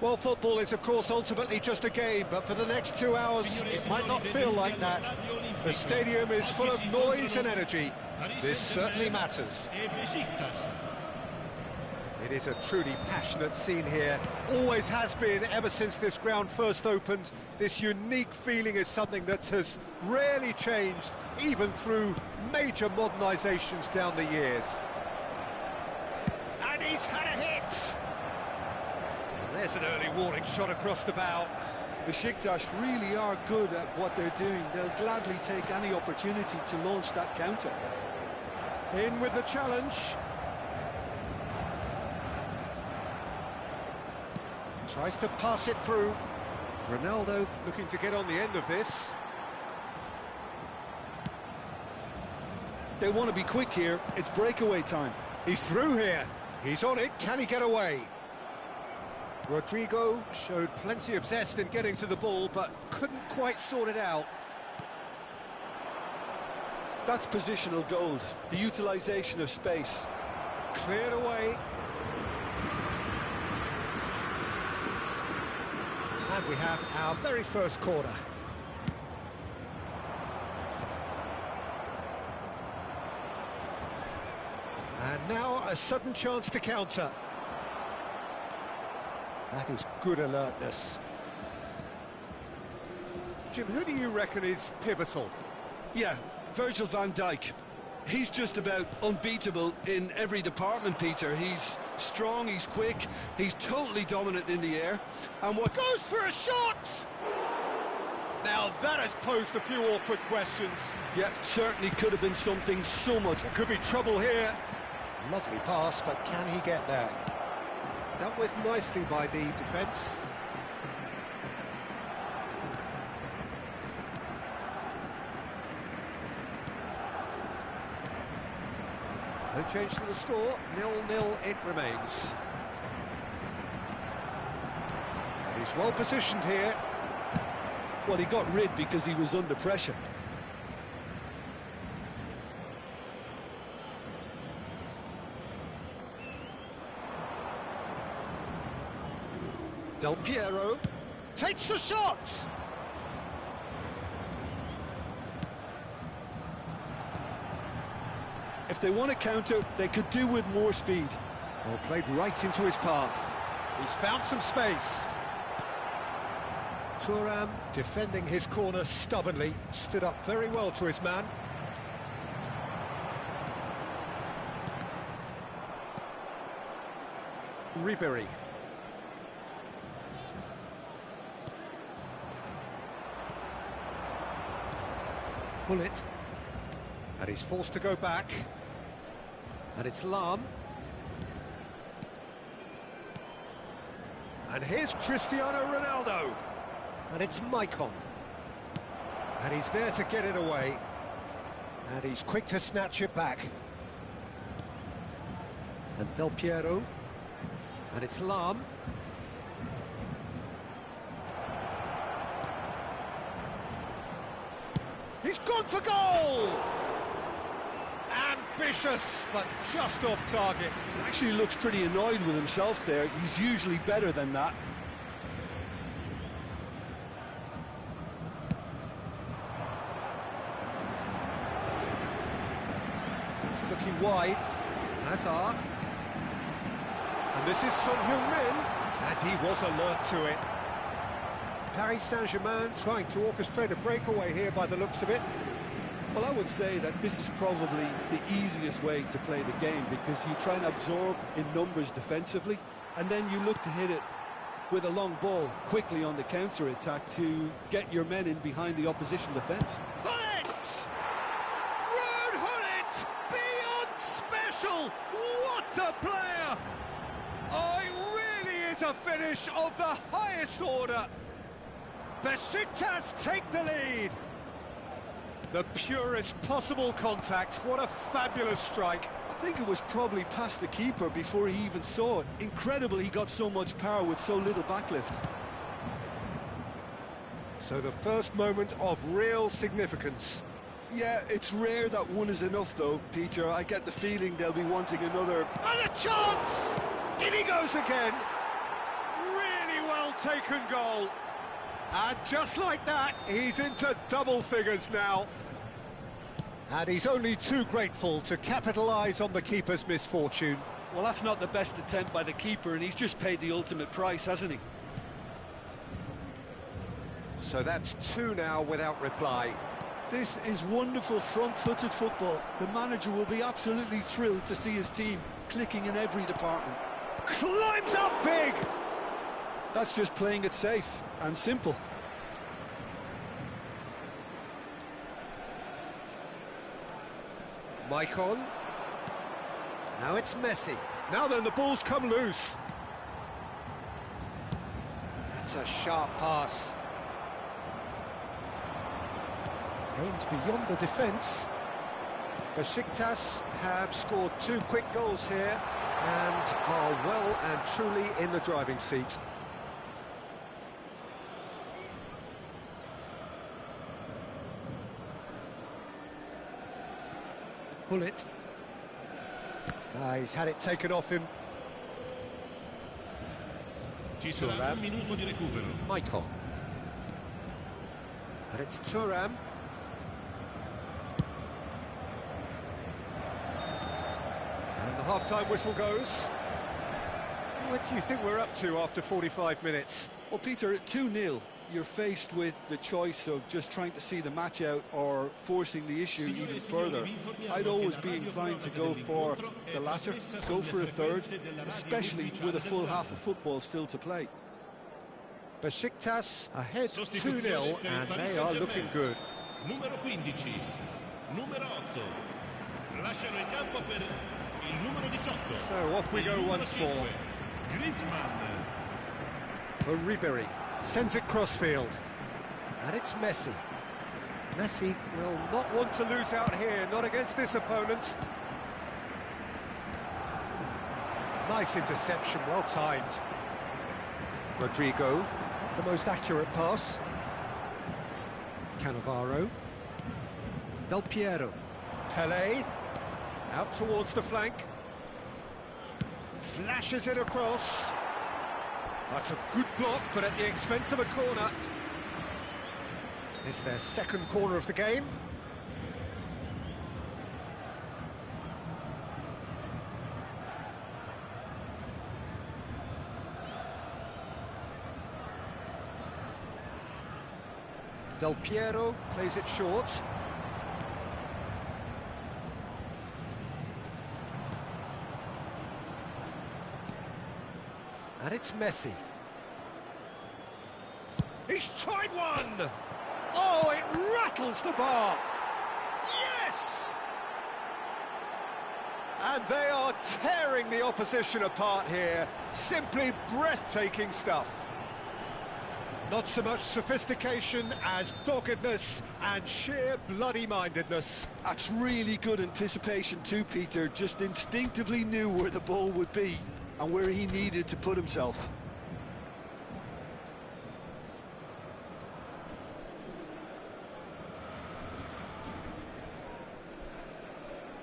Well, football is, of course, ultimately just a game, but for the next 2 hours, it might not feel like that. The stadium is full of noise and energy. This certainly matters. It is a truly passionate scene here. Always has been ever since this ground first opened. This unique feeling is something that has rarely changed, even through major modernisations down the years. And he's had a hit! There's an early warning shot across the bow. Besiktas really are good at what they're doing. They'll gladly take any opportunity to launch that counter. In with the challenge. Tries to pass it through. Ronaldo looking to get on the end of this. They want to be quick here. It's breakaway time. He's through here. He's on it. Can he get away? Rodrigo showed plenty of zest in getting to the ball, but couldn't quite sort it out. That's positional gold, the utilisation of space. Cleared away. And we have our very first corner. And now a sudden chance to counter. That is good alertness. Jim, who do you reckon is pivotal? Yeah, Virgil van Dijk. He's just about unbeatable in every department, Peter. He's strong, he's quick, he's totally dominant in the air. And what goes for a shot! Now that has posed a few awkward questions. Yeah, certainly could have been something so much. There could be trouble here. Lovely pass, but can he get there? Dealt with nicely by the defence. No change to the score, 0-0 it remains. And he's well positioned here. Well, he got rid because he was under pressure. Del Piero takes the shot! If they want to counter, they could do with more speed. Well, played right into his path. He's found some space. Thuram defending his corner stubbornly, stood up very well to his man. Ribery. Pull it. And he's forced to go back. And it's Lam. And here's Cristiano Ronaldo. And it's Maicon. And he's there to get it away. And he's quick to snatch it back. And Del Piero. And it's Lam. He's gone for goal! Ambitious, but just off target. He actually looks pretty annoyed with himself there. He's usually better than that. He's looking wide. Hazard. And this is Son Heung-min. And he was alert to it. Paris Saint-Germain trying to orchestrate a breakaway here by the looks of it. Well, I would say that this is probably the easiest way to play the game, because you try and absorb in numbers defensively, and then you look to hit it with a long ball quickly on the counter-attack to get your men in behind the opposition defence. Hullet! Ruud Hullet! Beyond special! What a player! Oh, it really is a finish of the highest order. Besiktas take the lead. The purest possible contact. What a fabulous strike. I think it was probably past the keeper before he even saw it. Incredible he got so much power with so little backlift. So the first moment of real significance. Yeah, it's rare that one is enough though, Peter. I get the feeling they'll be wanting another. And a chance! In he goes again. Really well well-taken goal. And just like that, he's into double figures now. And he's only too grateful to capitalise on the keeper's misfortune. Well, that's not the best attempt by the keeper, and he's just paid the ultimate price, hasn't he? So that's 2 now without reply. This is wonderful front-footed football. The manager will be absolutely thrilled to see his team clicking in every department. Climbs up big! That's just playing it safe and simple. Maicon. Now it's Messi. Now then, the ball's come loose. That's a sharp pass. Aimed beyond the defence. Besiktas have scored 2 quick goals here and are well and truly in the driving seat. Bullet. He's had it taken off him. Thuram. Maicon. And it's Thuram. And the half-time whistle goes. What do you think we're up to after 45 minutes? Well, Peter, at 2-0, you're faced with the choice of just trying to see the match out or forcing the issue even further. I'd always be inclined to go for the latter, go for a third, especially with a full half of football still to play. Besiktas ahead 2-0 and they are looking good. Numero 15, numero 8. Lasciano il campo per il numero 18. So off we go once more. Griezmann. For Ribery. Sends it crossfield. And it's Messi. Messi will not want to lose out here, not against this opponent. Nice interception, well timed. Rodrigo, the most accurate pass. Cannavaro. Del Piero. Pelé. Out towards the flank. Flashes it across. That's a good block, but at the expense of a corner. Is their second corner of the game. Del Piero plays it short. And it's Messi. He's tried one! Oh, it rattles the bar! Yes! And they are tearing the opposition apart here. Simply breathtaking stuff. Not so much sophistication as doggedness and sheer bloody-mindedness. That's really good anticipation too, Peter. Just instinctively knew where the ball would be and where he needed to put himself.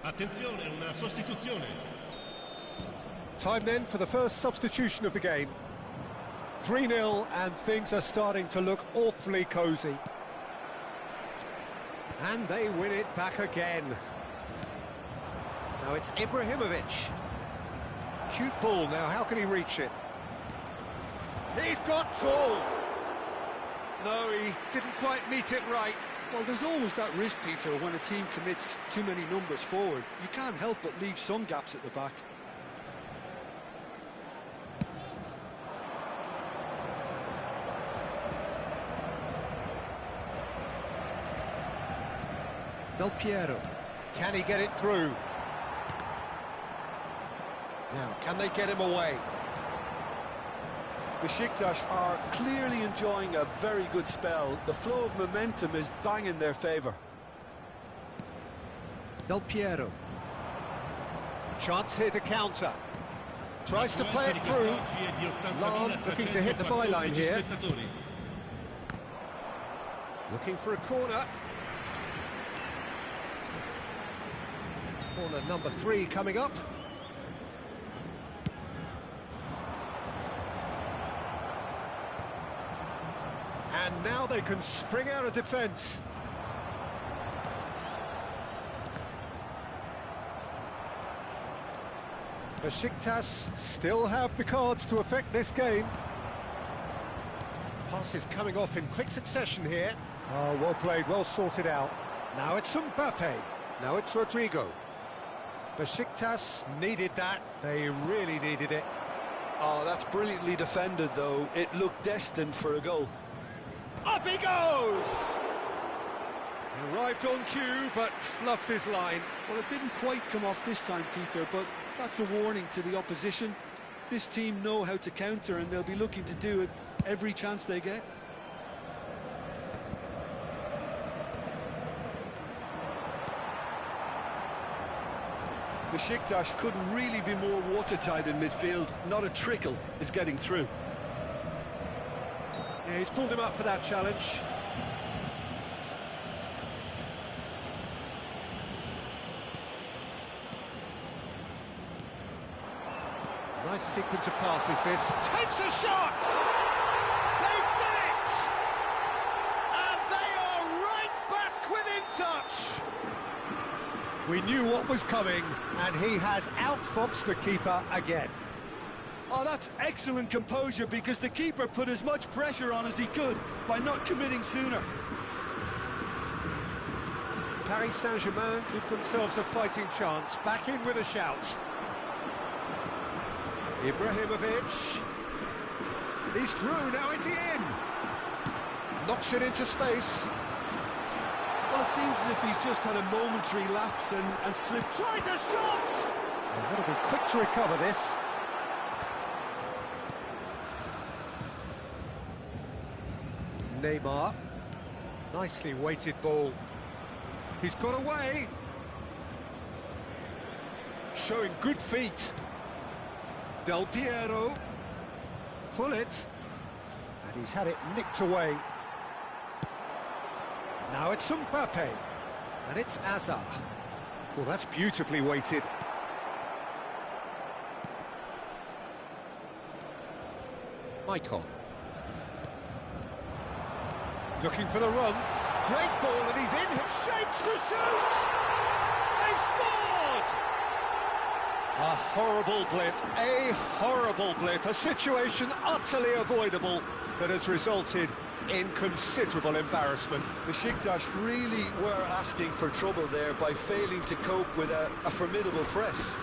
Attenzione, una sostituzione. Time then for the first substitution of the game. 3-0 and things are starting to look awfully cosy. And they win it back again. Now it's Ibrahimovic. Cute ball now, how can he reach it? He's got tall! No, he didn't quite meet it right. Well, there's always that risk, Peter, when a team commits too many numbers forward. You can't help but leave some gaps at the back. Del Piero. Can he get it through? Now, can they get him away? Besiktas are clearly enjoying a very good spell. The flow of momentum is bang in their favour. Del Piero. Chance here to counter. Tries to play it through. Lam looking to hit the byline here. Looking for a corner. Corner number 3 coming up. now they can spring out of defence. Besiktas still have the cards to affect this game. Passes coming off in quick succession here. Oh, well played, well sorted out. Now it's Mbappe. Now it's Rodrigo. Besiktas needed that. They really needed it. Oh, that's brilliantly defended, though. It looked destined for a goal. Up he goes! He arrived on cue, but fluffed his line. Well, it didn't quite come off this time, Peter, but that's a warning to the opposition. This team know how to counter, and they'll be looking to do it every chance they get. Besiktas couldn't really be more watertight in midfield. Not a trickle is getting through. Yeah, he's pulled him up for that challenge. Nice sequence of passes this. Takes a shot! They've done it! And they are right back within touch! We knew what was coming, and he has outfoxed the keeper again. Oh, that's excellent composure, because the keeper put as much pressure on as he could by not committing sooner. Paris Saint-Germain give themselves a fighting chance. Back in with a shout. Ibrahimovic. He's through, now is he in? Knocks it into space. Well, it seems as if he's just had a momentary lapse and slipped. Tries a shot! They've got to be quick to recover this. Neymar. Nicely weighted ball. He's got away. Showing good feet. Del Piero. Pull it. And he's had it nicked away. Now it's Mbappe. And it's Hazard. Well, that's beautifully weighted. Maicon. Looking for the run. Great ball, and he's in. Shapes to shoot! They've scored! A horrible blip, a situation utterly avoidable that has resulted in considerable embarrassment. Besiktas really were asking for trouble there by failing to cope with a formidable press.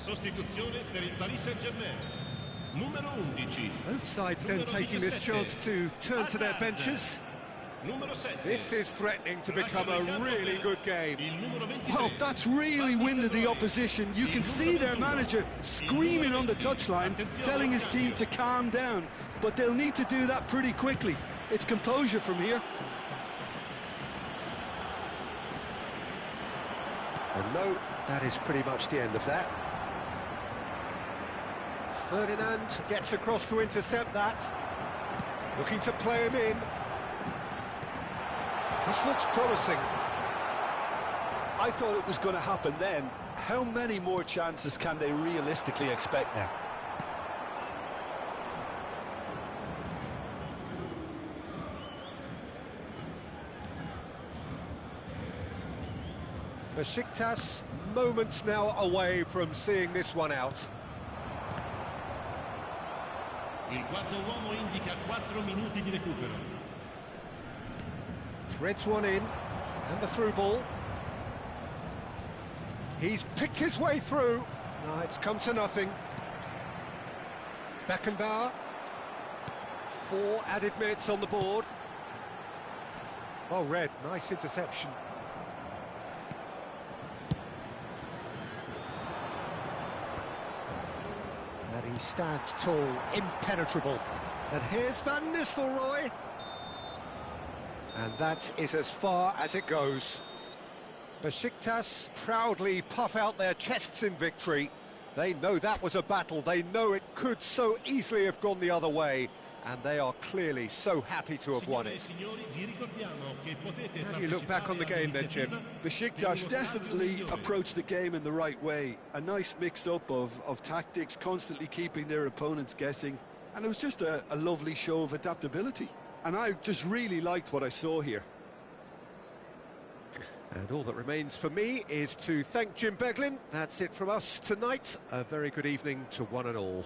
Sostituzione per il Paris Saint-Germain. Numero 11. Both sides then taking this chance to turn to their benches. This is threatening to become a really good game. Well, that's really winded the opposition. You can see their manager screaming on the touchline, telling his team to calm down. But they'll need to do that pretty quickly. It's composure from here. And no, that is pretty much the end of that. Ferdinand gets across to intercept that. Looking to play him in. This looks promising. I thought it was going to happen then. How many more chances can they realistically expect now? Besiktas moments now away from seeing this one out. Il quarto uomo indica 4 minuti di recupero. Threads one in, and the through ball. He's picked his way through. No, it's come to nothing. Beckenbauer. 4 added minutes on the board. Well read, nice interception. He stands tall, impenetrable. And here's Van Nistelrooy. And that is as far as it goes. Besiktas proudly puff out their chests in victory. They know that was a battle. They know it could so easily have gone the other way. And they are clearly so happy to have won it. How do you look back on the game then, Jim? Besiktas definitely approached the game in the right way. A nice mix-up of tactics, constantly keeping their opponents guessing. And it was just a lovely show of adaptability. And I just really liked what I saw here. And all that remains for me is to thank Jim Beglin. That's it from us tonight. A very good evening to one and all.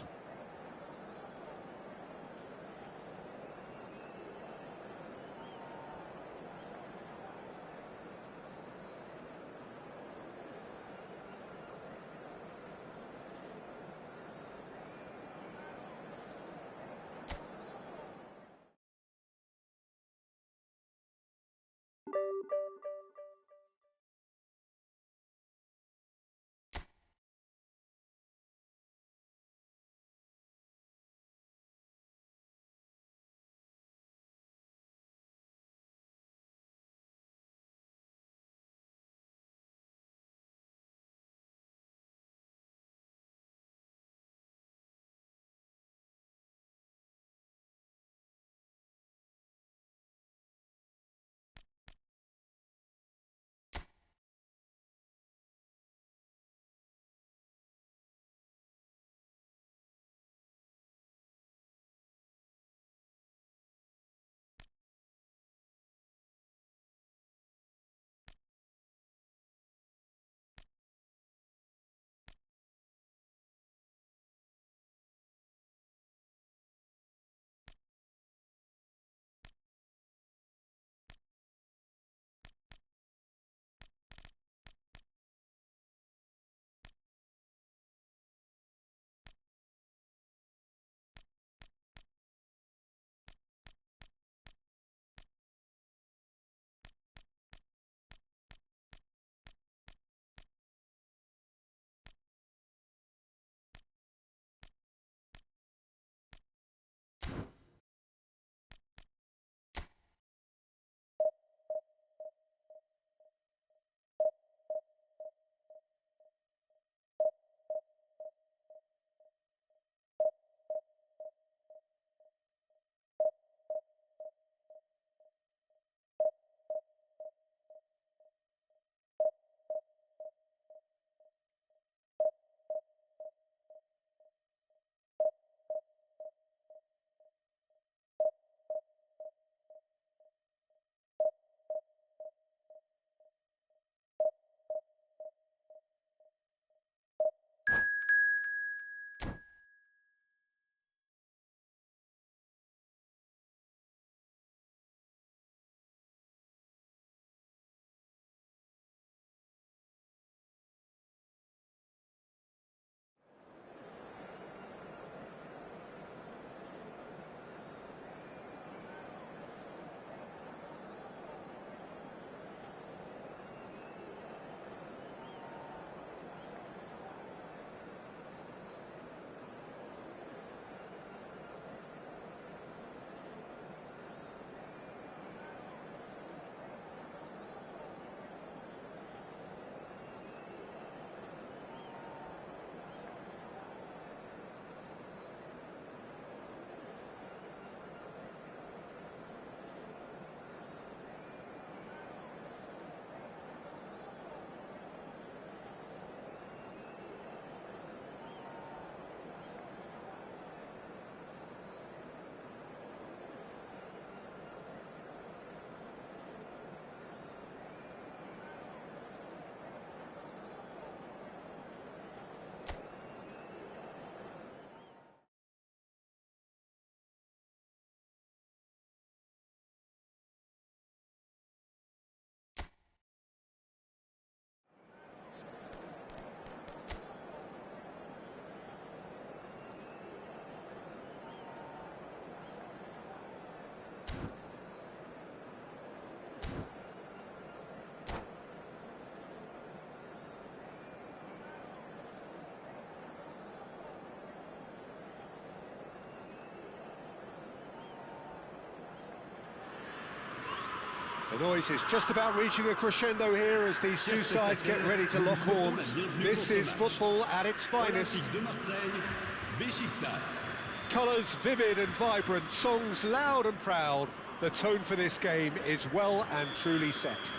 The noise is just about reaching a crescendo here as these two sides get ready to lock horns. This is football at its finest. Colours vivid and vibrant, songs loud and proud. The tone for this game is well and truly set.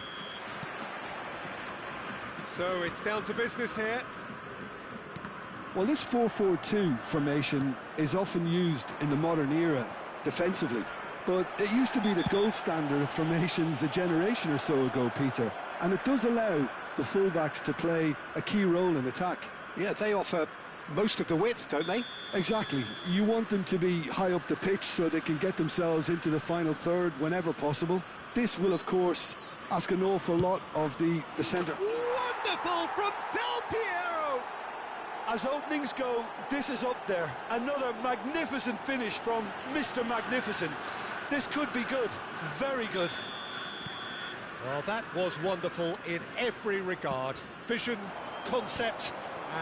So it's down to business here. Well, this 4-4-2 formation is often used in the modern era defensively, but it used to be the gold standard of formations a generation or so ago, Peter, and it does allow the fullbacks to play a key role in attack. Yeah, they offer most of the width, don't they? Exactly. You want them to be high up the pitch so they can get themselves into the final third whenever possible. This will, of course, ask an awful lot of the centre. Wonderful from Del Piero! As openings go, this is up there. Another magnificent finish from Mr. Magnificent. This could be good, very good. Well, that was wonderful in every regard. Vision, concept,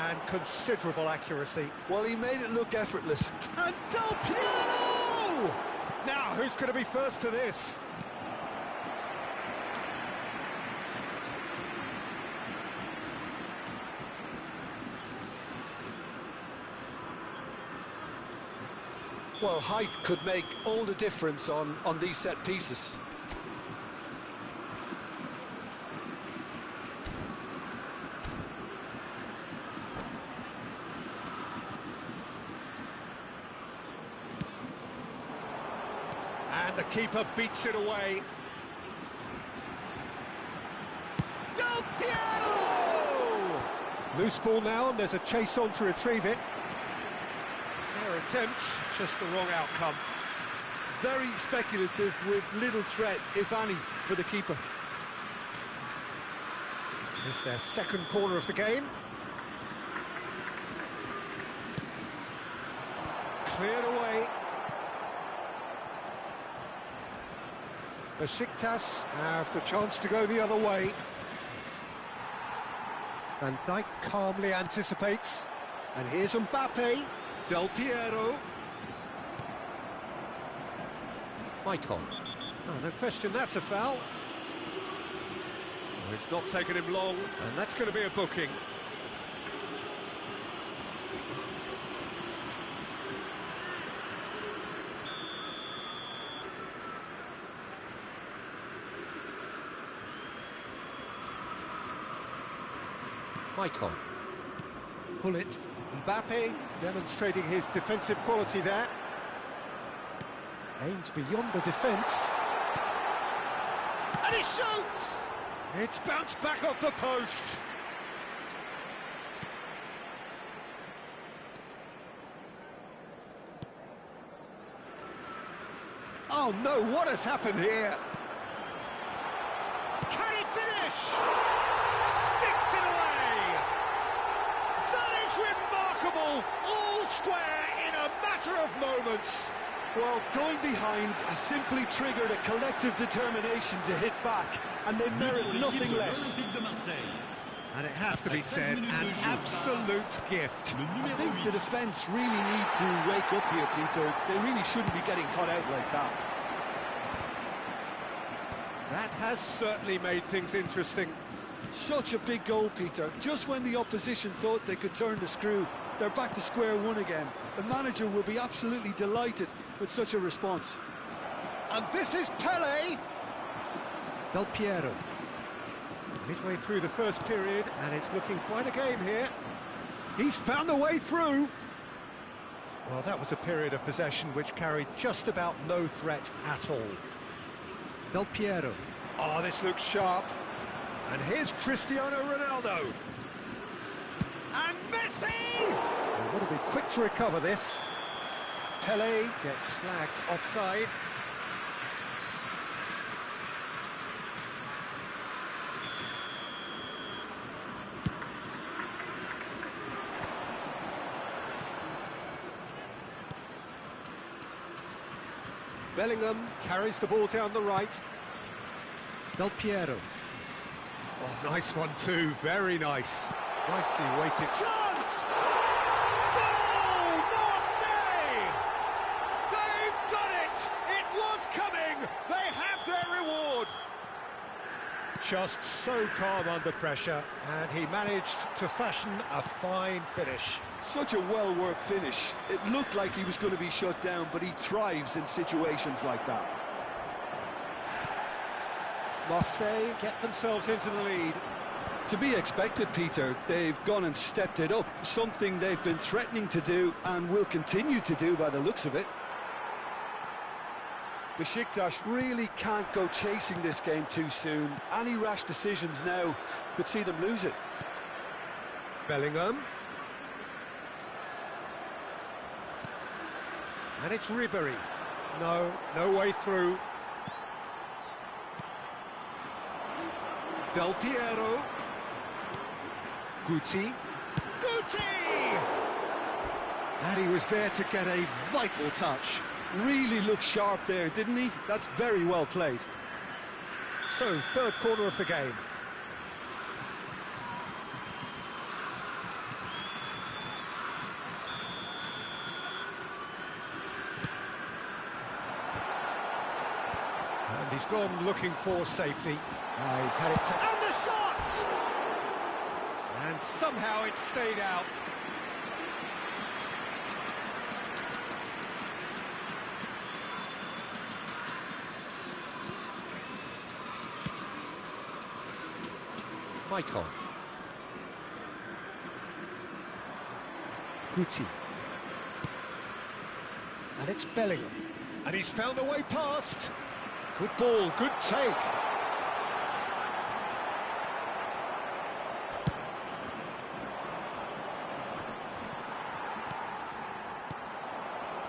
and considerable accuracy. Well, he made it look effortless. And Del Piero! Now, who's going to be first to this? Well, height could make all the difference on these set pieces. And the keeper beats it away. Del Piero! Loose ball now, and there's a chase on to retrieve it. Fair attempt, just the wrong outcome. Very speculative with little threat, if any, for the keeper. It's their second corner of the game. Cleared away. Besiktas have the chance to go the other way. Van Dijk calmly anticipates. And here's Mbappe. Del Piero. Maicon. Oh, no question, that's a foul. Oh, it's not taken him long, and that's going to be a booking. Maicon. Pull it. Mbappe demonstrating his defensive quality there. Aimed beyond the defence. And he shoots! It's bounced back off the post. Oh no, what has happened here? Can he finish? Sticks it away! That is remarkable! All square in a matter of moments. Well, going behind has simply triggered a collective determination to hit back, and they merit nothing less. And it has to be said, an absolute gift. I think the defence really need to wake up here, Peter. They really shouldn't be getting caught out like that. That has certainly made things interesting. Such a big goal, Peter. Just when the opposition thought they could turn the screw, they're back to square one again. The manager will be absolutely delighted with such a response. And this is Pele. Del Piero. Midway through the first period, and it's looking quite a game here. He's found a way through. Well, that was a period of possession which carried just about no threat at all. Del Piero. Oh, this looks sharp. And here's Cristiano Ronaldo. And Messi! They've got to be quick to recover this. Pele gets flagged offside. Bellingham carries the ball down the right. Del Piero. Oh, nice one too, very nice. Nicely weighted. Chance! Goal! Marseille! They've done it! It was coming! They have their reward! Just so calm under pressure, and he managed to fashion a fine finish. Such a well-worked finish. It looked like he was going to be shut down, but he thrives in situations like that. Marseille get themselves into the lead. To be expected, Peter. They've gone and stepped it up, something they've been threatening to do and will continue to do by the looks of it. Besiktas really can't go chasing this game too soon. Any rash decisions now could see them lose it. Bellingham. And it's Ribery. No way through. Del Piero. Guti. And he was there to get a vital touch. Really looked sharp there, didn't he? That's very well played. So, third corner of the game. And he's gone looking for safety. He's had it to... And the shot! And somehow it stayed out. Maicon. Guti. And it's Bellingham. And he's found a way past. Good ball, good take.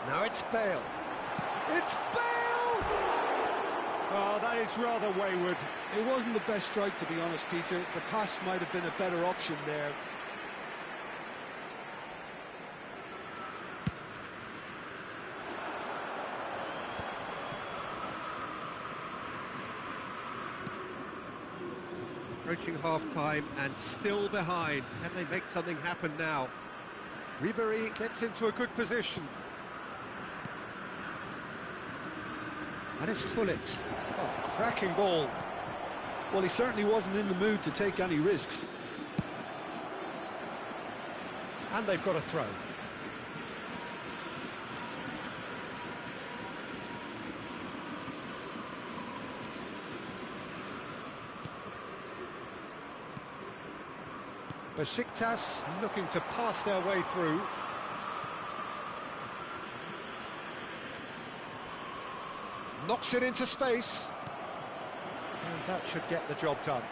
Now it's Bale. It's Bale! Oh, that is rather wayward. It wasn't the best strike, to be honest, Peter. The pass might have been a better option there. Approaching half-time and still behind. Can they make something happen now? Ribery gets into a good position. And it's Hullet. Oh, cracking ball. Well, he certainly wasn't in the mood to take any risks. And they've got a throw. Besiktas looking to pass their way through. Knocks it into space. And that should get the job done.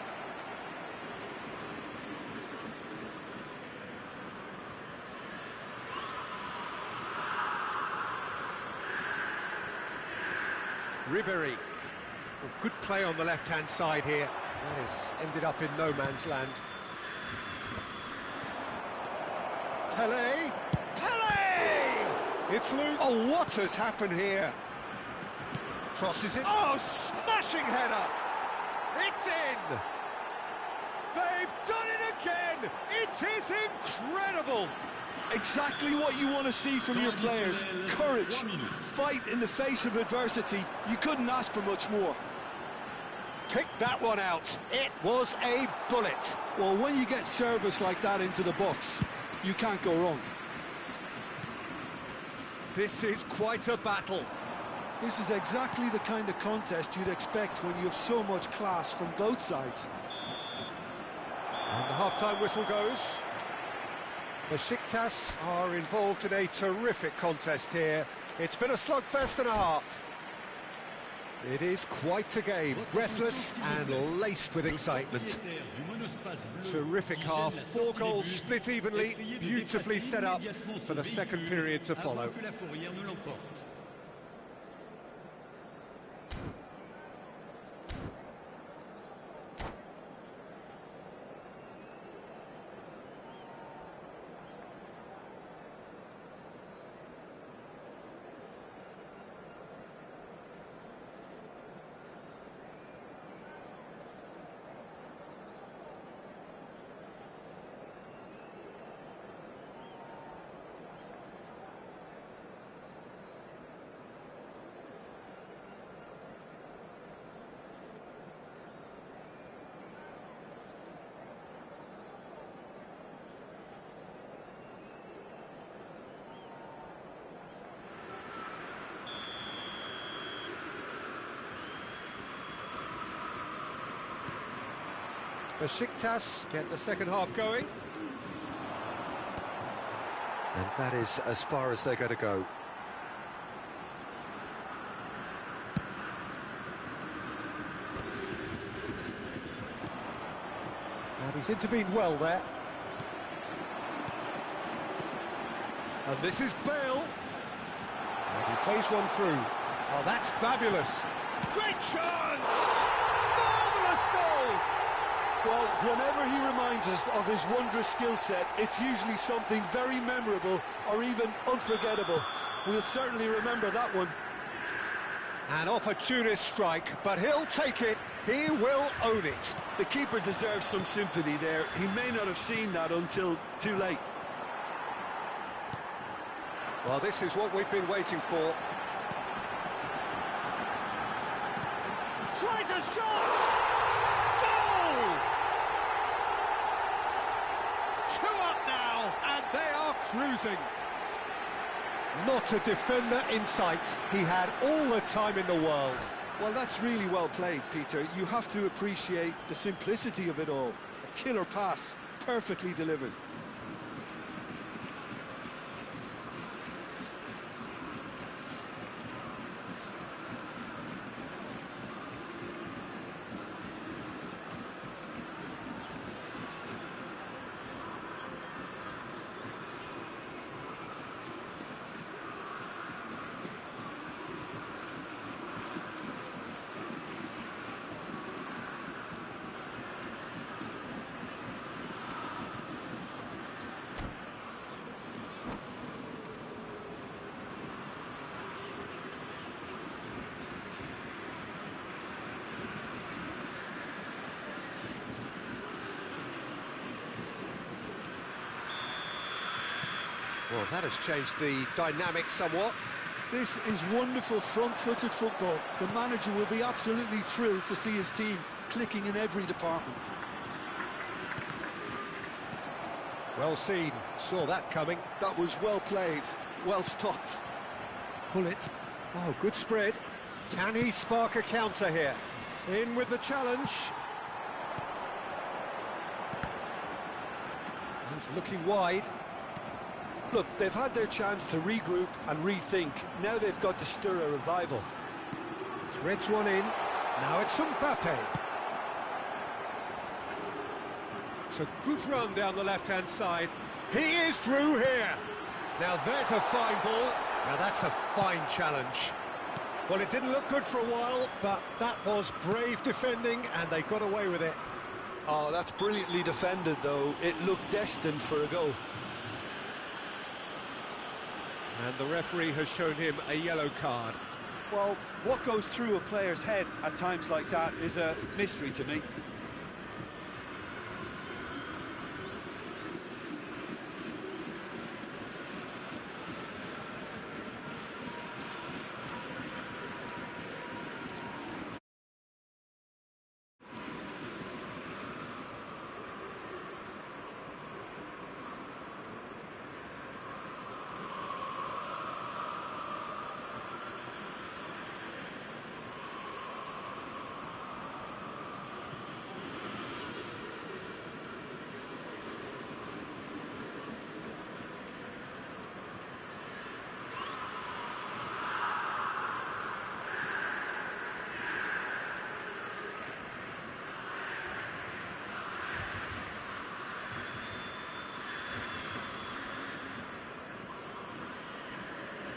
Ribery. Well, good play on the left-hand side here. That has ended up in no man's land. Pele! Pele! It's loose. Oh, what has happened here? Crosses it. Oh, smashing header! It's in! They've done it again! It is incredible! Exactly what you want to see from your players. Courage, fight in the face of adversity. You couldn't ask for much more. Pick that one out. It was a bullet. Well, when you get service like that into the box, you can't go wrong. This is quite a battle. This is exactly the kind of contest you'd expect when you have so much class from both sides. And the half-time whistle goes. Besiktas are involved in a terrific contest here. It's been a slugfest and a half. It is quite a game, breathless and laced with excitement. Terrific half, 4 goals split evenly, beautifully set up for the second period to follow. Besiktas get the second half going. And that is as far as they're going to go. And he's intervened well there. And this is Bale. And he plays one through. Oh, that's fabulous. Great chance! Marvellous goal! Well, whenever he reminds us of his wondrous skill set, it's usually something very memorable or even unforgettable. We'll certainly remember that one. An opportunist strike, but he'll take it. He will own it. The keeper deserves some sympathy there. He may not have seen that until too late. Well, this is what we've been waiting for. Tries a shot! Goal! 2 up now, and they are cruising. Not a defender in sight. He had all the time in the world. Well, that's really well played, Peter. You have to appreciate the simplicity of it all. A killer pass, perfectly delivered. Well, that has changed the dynamic somewhat. This is wonderful front-footed football. The manager will be absolutely thrilled to see his team clicking in every department. Well seen, saw that coming. That was well played, well stopped. Pull it. Oh, good spread. Can he spark a counter here? In with the challenge. He's looking wide. Look, they've had their chance to regroup and rethink. Now they've got to stir a revival. Threads one in. Now it's Mbappe. It's a good run down the left-hand side. He is through here. Now there's a fine ball. Now that's a fine challenge. Well, it didn't look good for a while, but that was brave defending, and they got away with it. Oh, that's brilliantly defended, though. It looked destined for a goal. And the referee has shown him a yellow card. Well, what goes through a player's head at times like that is a mystery to me.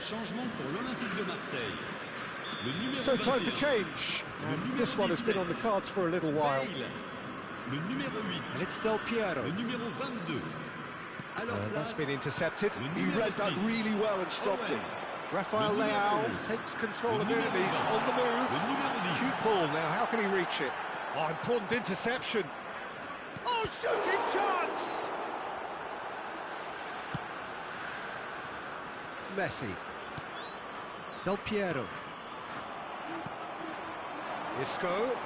Changement pour l'Olympique de Marseille. Le numéro So time for 21. change. And this one has been on the cards for a little while. Bale. Le numéro 8. And it's Del Piero. Le numéro 22. And that's been intercepted. He read that really well and stopped it. Rafael Leao takes control of it and he's on the move. Cute ball now, how can he reach it? Oh, important interception. Oh, shooting chance! Messi. Del Piero. Isco.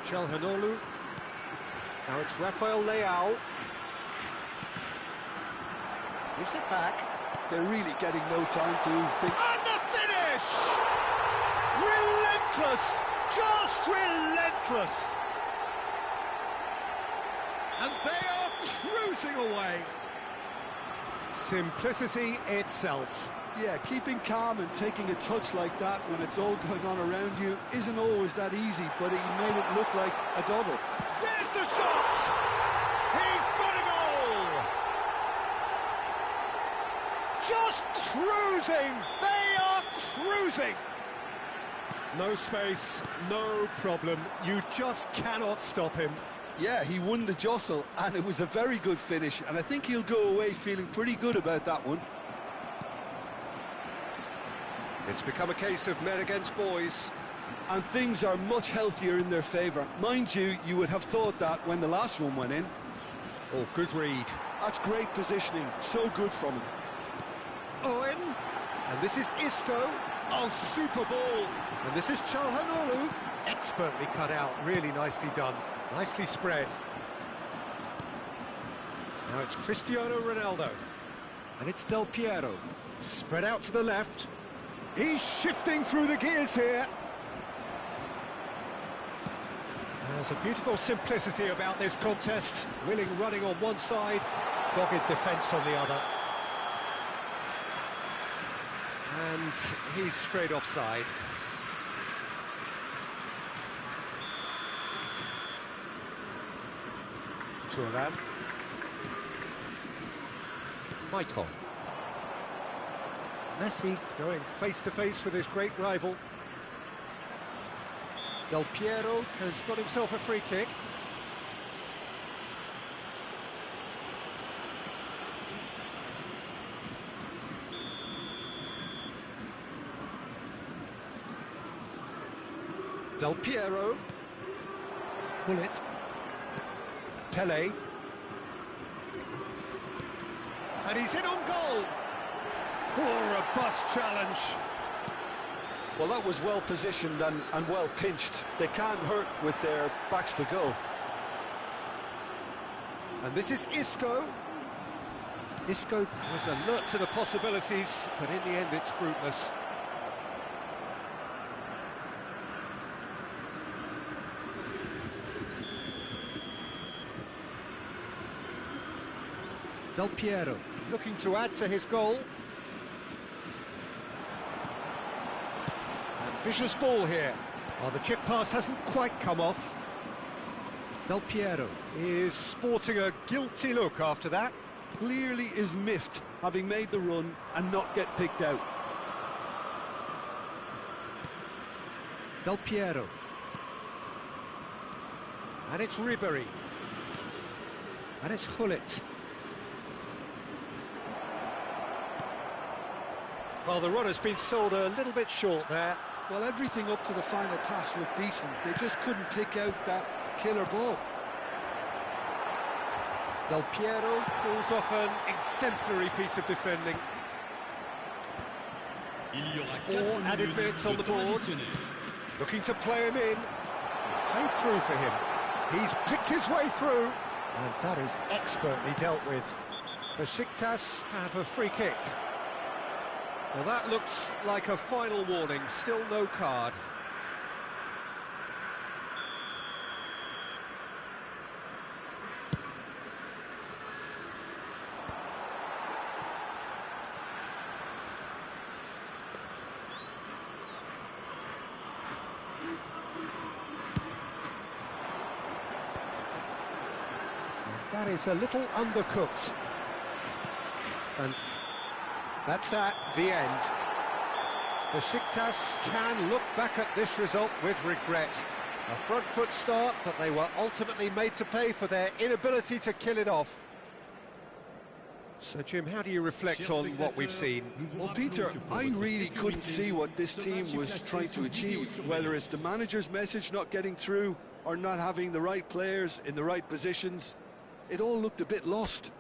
Calhanoglu. Now it's Rafael Leao. Gives it back. They're really getting no time to think. And the finish! Relentless! Just relentless! And they are cruising away. Simplicity itself. Yeah, keeping calm and taking a touch like that when it's all going on around you isn't always that easy, but he made it look like a double. There's the shot! He's got a goal! Just cruising! They are cruising! No space, no problem. You just cannot stop him. Yeah, he won the jostle, and it was a very good finish, and I think he'll go away feeling pretty good about that one. It's become a case of men against boys. And things are much healthier in their favour. Mind you, you would have thought that when the last one went in. Oh, good read. That's great positioning, so good from him. Owen, and this is Isco. Oh, super ball. And this is Çalhanoğlu. Expertly cut out, really nicely done. Nicely spread. Now it's Cristiano Ronaldo. And it's Del Piero. Spread out to the left. He's shifting through the gears here. There's a beautiful simplicity about this contest. Willing running on one side, dogged defence on the other. And he's straight offside. Turan. Michael. Messi going face-to-face with his great rival. Del Piero has got himself a free kick. Del Piero. Pullet. Pele. And he's in on goal. Poor robust challenge. Well, that was well positioned and well pinched. They can't hurt with their backs to goal. And this is Isco. Isco was alert to the possibilities, but in the end it's fruitless. Del Piero looking to add to his goal. Ambitious ball here. Oh, the chip pass hasn't quite come off. Del Piero is sporting a guilty look after that. Clearly is miffed, having made the run and not get picked out. Del Piero. And it's Ribery. And it's Hullet. Well, the run has been sold a little bit short there. Well, everything up to the final pass looked decent. They just couldn't pick out that killer ball. Del Piero pulls off an exemplary piece of defending. 4 added minutes on the board. Looking to play him in. It's played through for him. He's picked his way through. And that is expertly dealt with. Besiktas have a free kick. Well, that looks like a final warning. Still no card. That is a little undercooked. And that's at the end. Besiktas can look back at this result with regret. A front foot start, but they were ultimately made to pay for their inability to kill it off. So, Jim, how do you reflect on what we've seen? Well, Peter, I really couldn't see what this team was trying to achieve, whether it's the manager's message not getting through or not having the right players in the right positions. It all looked a bit lost.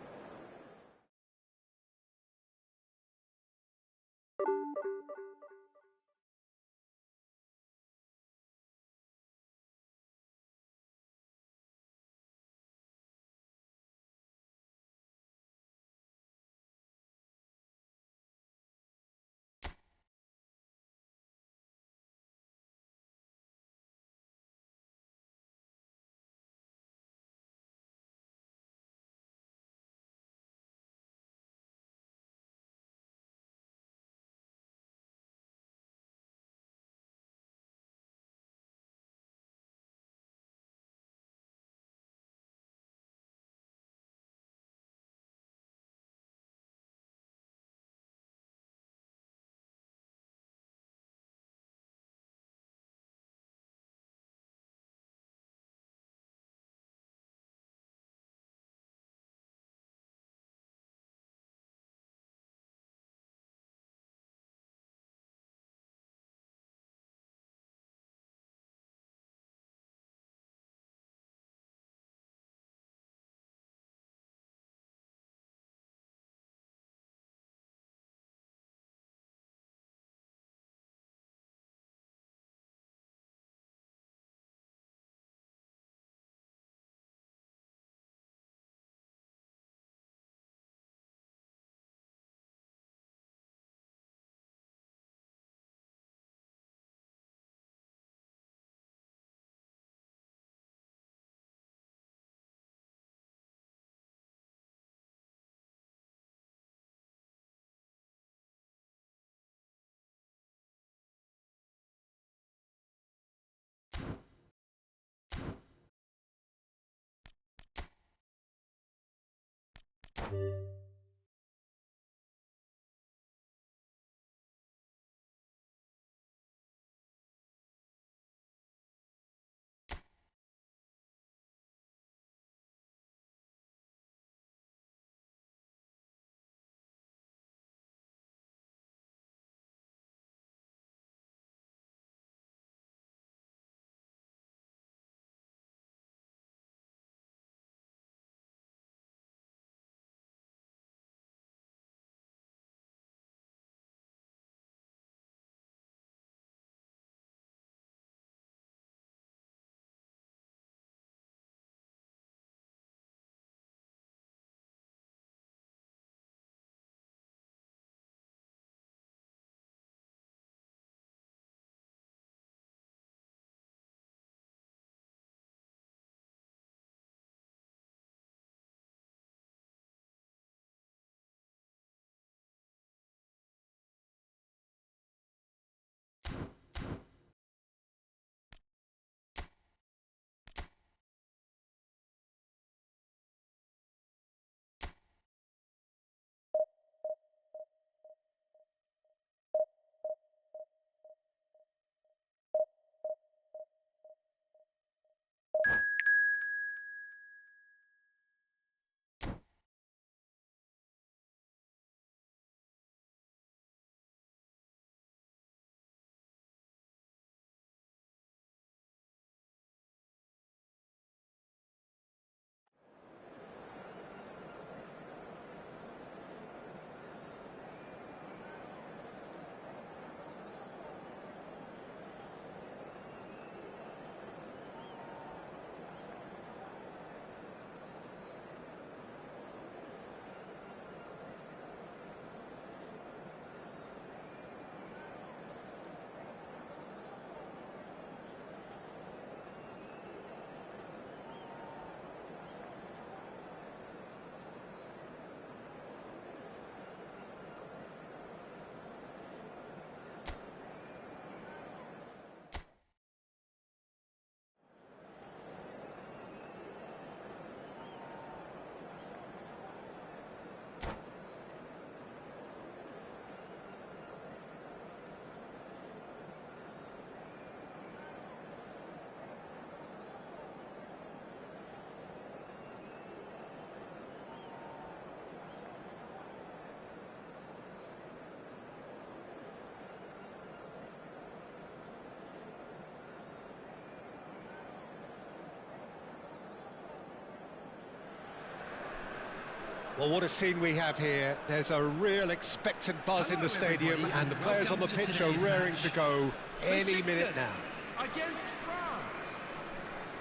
Well, what a scene we have here. There's a real expectant buzz in the stadium, and the players on the pitch are raring to go any minute now. Against France.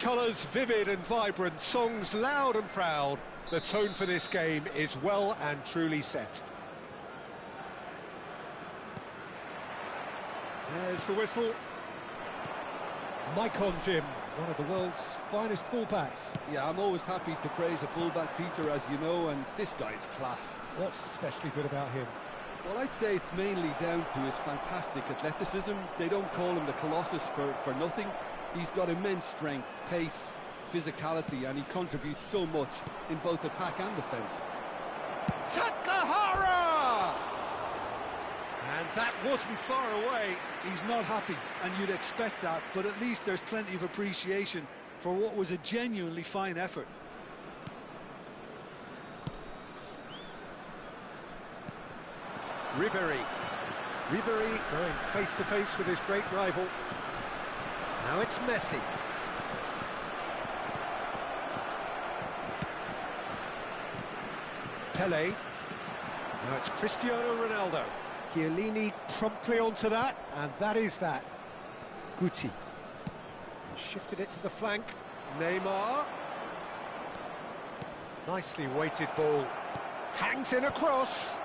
Colours vivid and vibrant, songs loud and proud. The tone for this game is well and truly set. There's the whistle. Mike on Jim, one of the world's finest fullbacks. Yeah, I'm always happy to praise a fullback, Peter, as you know, and this guy's class. What's especially good about him? Well, I'd say it's mainly down to his fantastic athleticism. They don't call him the Colossus for nothing. He's got immense strength, pace, physicality, and he contributes so much in both attack and defence. Takahara! And that wasn't far away. He's not happy, and you'd expect that, but at least there's plenty of appreciation for what was a genuinely fine effort. Ribéry going face-to-face with his great rival. Now it's Messi. Pelé. Now it's Cristiano Ronaldo. Chiellini promptly onto that, and that is that. Guti. Shifted it to the flank. Neymar. Nicely weighted ball. Hangs in across.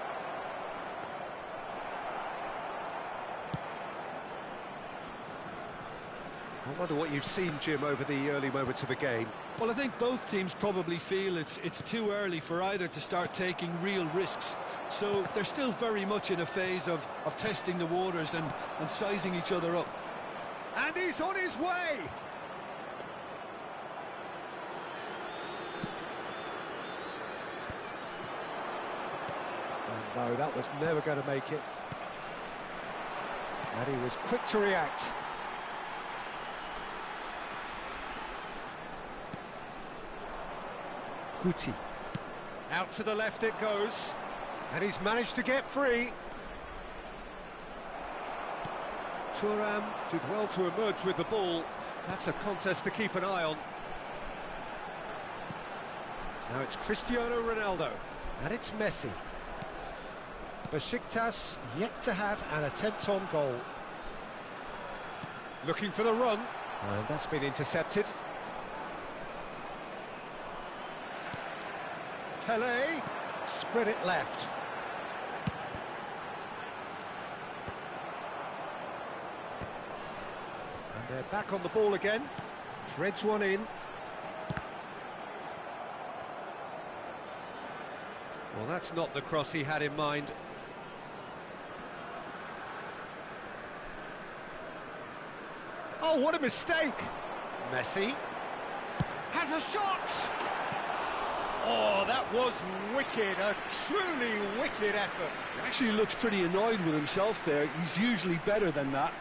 I wonder what you've seen, Jim, over the early moments of the game. Well, I think both teams probably feel it's too early for either to start taking real risks. So they're still very much in a phase of testing the waters and sizing each other up. And he's on his way! No, that was never going to make it. And he was quick to react. Guti. Out to the left it goes. And he's managed to get free. Thuram did well to emerge with the ball. That's a contest to keep an eye on. Now it's Cristiano Ronaldo. And it's Messi. Besiktas yet to have an attempt on goal. Looking for the run. And that's been intercepted. Tele. Spread it left. And they're back on the ball again. Threads one in. Well, that's not the cross he had in mind. Oh, what a mistake! Messi has a shot! Oh, that was wicked, a truly wicked effort. He actually looks pretty annoyed with himself there. He's usually better than that.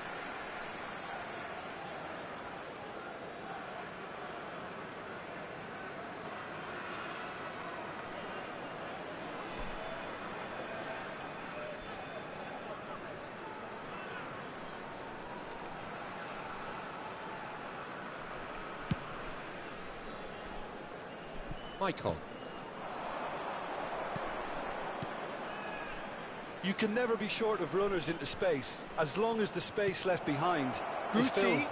Michael. You can never be short of runners into space, as long as the space left behind is filled. Guti.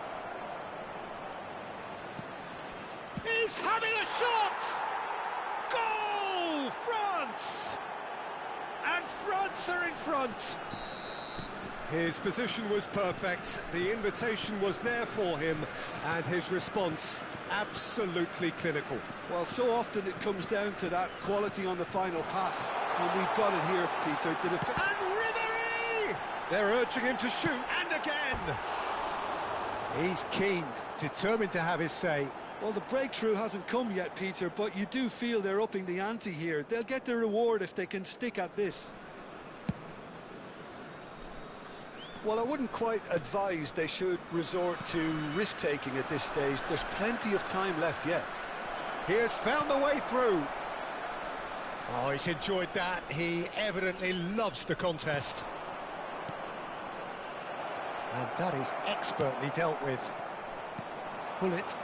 He's having a shot! Goal! France! And France are in front. His position was perfect, the invitation was there for him, and his response absolutely clinical. Well, so often it comes down to that quality on the final pass, and we've got it here, Peter. And Ribéry! They're urging him to shoot, and again! He's keen, determined to have his say. Well, the breakthrough hasn't come yet, Peter, but you do feel they're upping the ante here. They'll get the reward if they can stick at this. Well, I wouldn't quite advise they should resort to risk-taking at this stage. There's plenty of time left yet. He has found the way through. Oh, he's enjoyed that. He evidently loves the contest. And that is expertly dealt with. Pull it.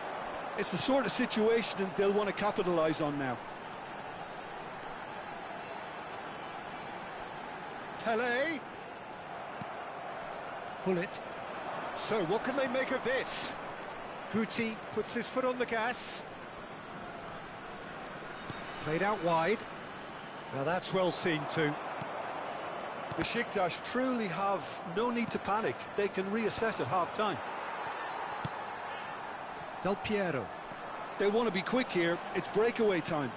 It's the sort of situation that they'll want to capitalise on now. Tele. Pull it. So what can they make of this? Guti puts his foot on the gas. Played out wide. Now that's well seen too. Besiktas truly have no need to panic. They can reassess at half-time. Del Piero. They want to be quick here. It's breakaway time.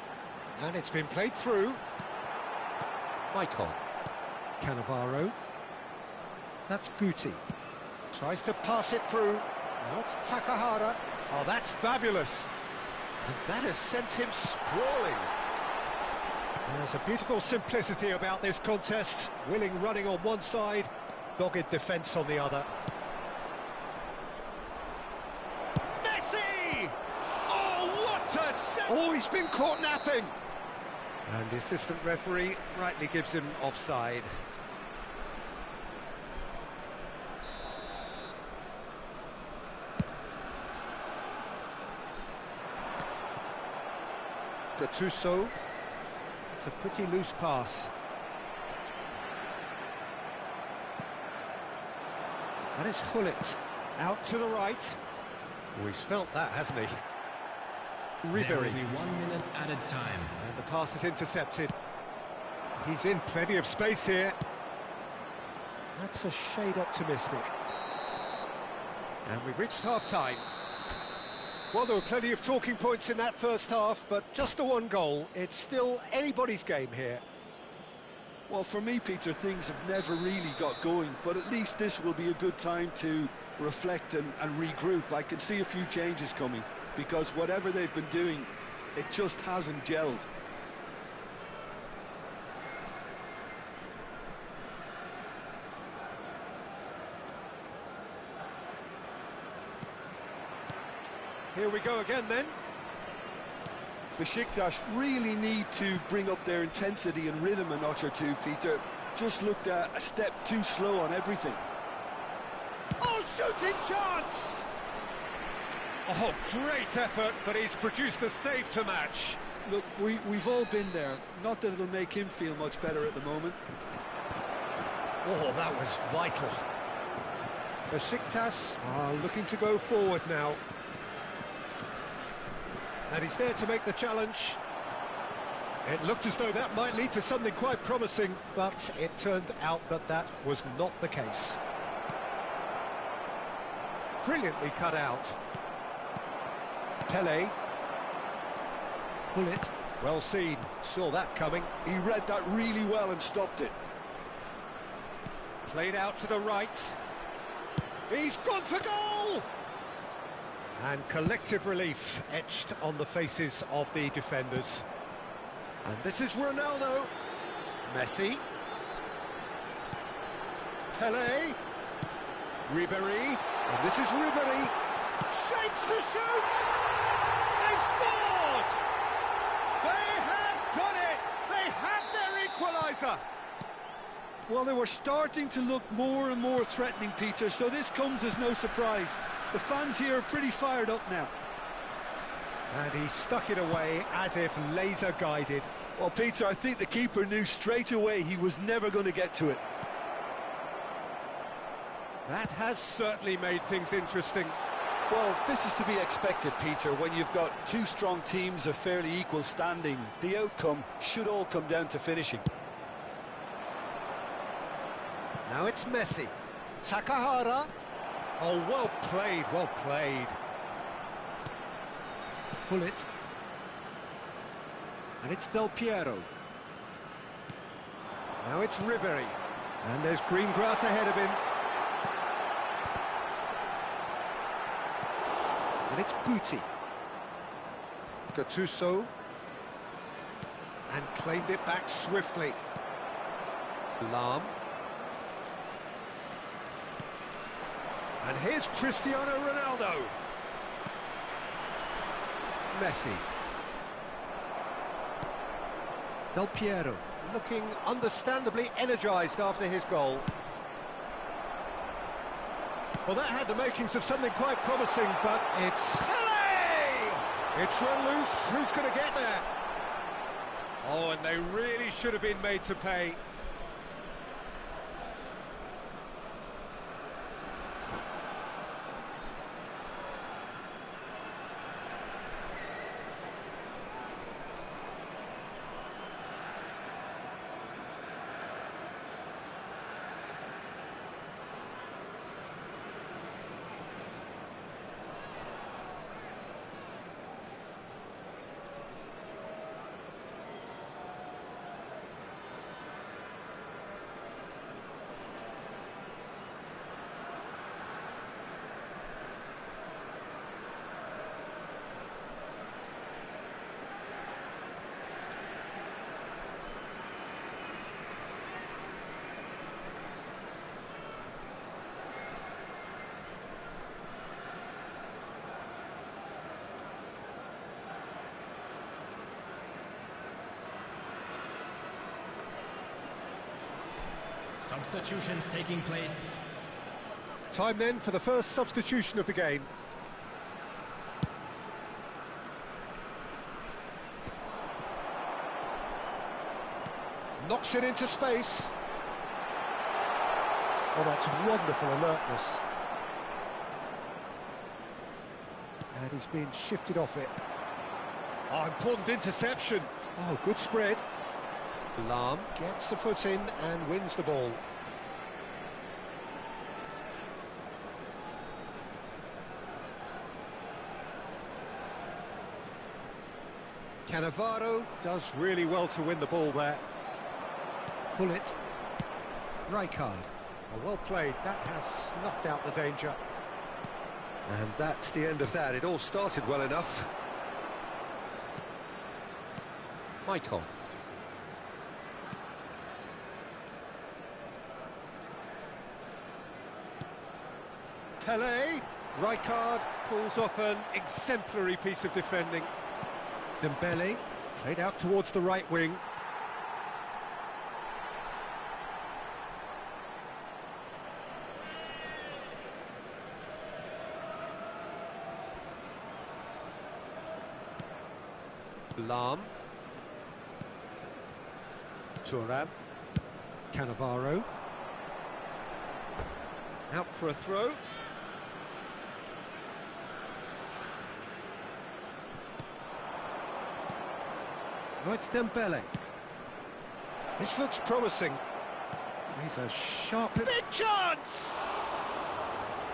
And it's been played through. Michael. Cannavaro. That's Guti. Tries to pass it through. Now it's Takahara. Oh, that's fabulous. And that has sent him sprawling. There's a beautiful simplicity about this contest. Willing running on one side, dogged defence on the other. Messi! Oh, what a set! Oh, he's been caught napping. And the assistant referee rightly gives him offside. Gattuso. It's a pretty loose pass. And it's Hullet. Out to the right. Oh, he's felt that, hasn't he? Ribéry. There will be 1 minute added time. And the pass is intercepted. He's in plenty of space here. That's a shade optimistic. And we've reached half-time. Well, there were plenty of talking points in that first half, but just the one goal. It's still anybody's game here. Well, for me, Peter, things have never really got going, but at least this will be a good time to reflect and regroup. I can see a few changes coming, because whatever they've been doing, it just hasn't gelled. Here we go again then. Besiktas really need to bring up their intensity and rhythm a notch or two, Peter. Just looked a step too slow on everything. Oh, shooting chance! Oh, great effort, but he's produced a save to match. Look, we've all been there. Not that it'll make him feel much better at the moment. Oh, that was vital. Besiktas are looking to go forward now. And he's there to make the challenge. It looked as though that might lead to something quite promising, but it turned out that that was not the case. Brilliantly cut out. Tele. Pull it. Well seen. Saw that coming. He read that really well and stopped it. Played out to the right. He's gone for goal! And collective relief etched on the faces of the defenders. And this is Ronaldo. Messi. Pele. Ribéry. And this is Ribéry. Shapes to shoot! They've scored! They have done it! They have their equaliser! Well, they were starting to look more and more threatening, Peter, so this comes as no surprise. The fans here are pretty fired up now. And he stuck it away as if laser guided. Well, Peter, I think the keeper knew straight away he was never going to get to it. That has certainly made things interesting. Well, this is to be expected, Peter, when you've got two strong teams of fairly equal standing. The outcome should all come down to finishing. Now it's Messi. Takahara. Oh, well played, well played. Pull it. And it's Del Piero. Now it's Ribéry. And there's green grass ahead of him. And it's Guti. Gattuso. And claimed it back swiftly. Lahm. And here's Cristiano Ronaldo. Messi. Del Piero, looking understandably energised after his goal. Well, that had the makings of something quite promising, but it's... Pele! It's run loose. Who's going to get there? Oh, and they really should have been made to pay. Substitutions taking place. Time then for the first substitution of the game. Knocks it into space. Oh, that's wonderful alertness. And he's been shifted off it. Oh, important interception. Oh, good spread. Lahm gets the foot in and wins the ball. Cannavaro does really well to win the ball there. Pull it. Rijkaard. Oh, well played. That has snuffed out the danger. And that's the end of that. It all started well enough. Maicon. Pele, Rijkaard pulls off an exemplary piece of defending. Dembele played out towards the right wing. Lam. Thuram. Cannavaro. Out for a throw. Oh, it's Dembele. This looks promising. He's a sharp... Big chance!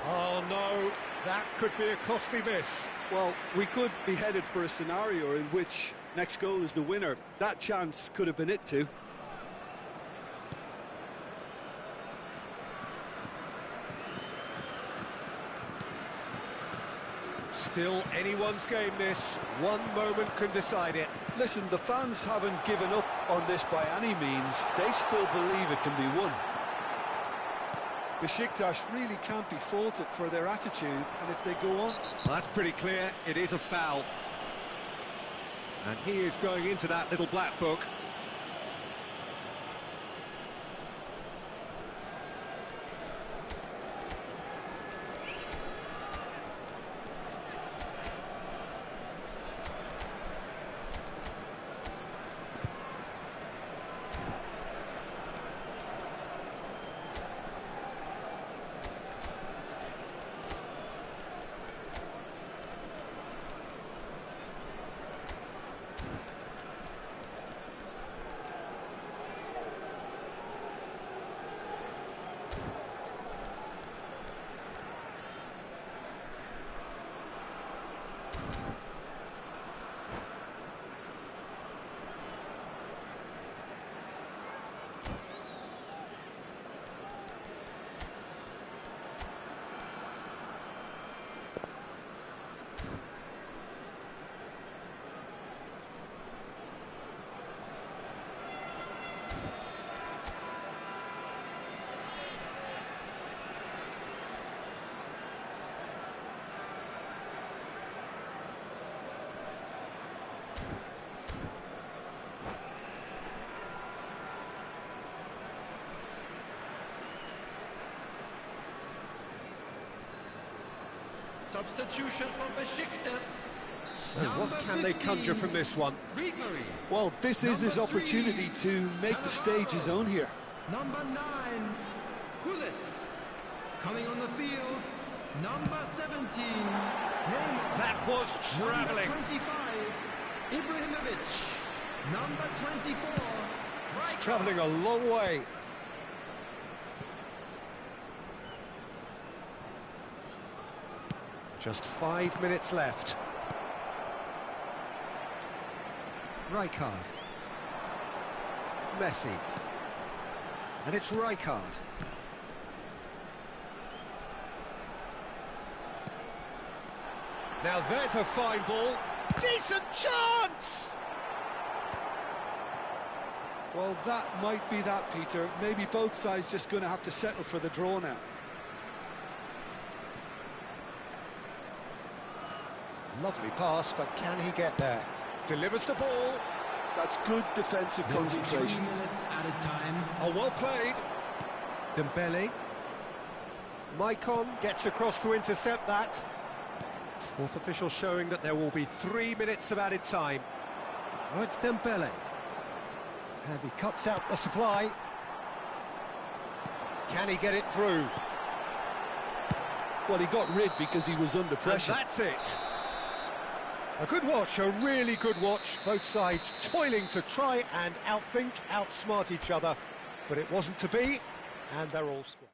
Oh, no. That could be a costly miss. Well, we could be headed for a scenario in which next goal is the winner. That chance could have been it too. Still anyone's game, this. One moment can decide it. Listen, the fans haven't given up on this by any means. They still believe it can be won. Besiktas really can't be faulted for their attitude, and if they go on... Well, that's pretty clear. It is a foul. And he is going into that little black book. Substitution for Besiktas. So what can they conjure from this one? Well, this is his opportunity to make the stage his own here. Number 9, Hullet. Coming on the field, number 17, Neymar. That was travelling. Number 25, Ibrahimovic. Number 24, It's travelling a long way. Just 5 minutes left. Rijkaard. Messi. And it's Rijkaard. Now there's a fine ball. Decent chance! Well, that might be that, Peter. Maybe both sides just going to have to settle for the draw now. Lovely pass, but can he get there? Delivers the ball. That's good defensive concentration. 3 minutes at a time. Oh, well played. Dembele. Maicon gets across to intercept that. Fourth official showing that there will be 3 minutes of added time. Oh, it's Dembele. And he cuts out the supply. Can he get it through? Well, he got rid because he was under pressure. And that's it. A good watch, a really good watch. Both sides toiling to try and outthink, outsmart each other. But it wasn't to be, and they're all square.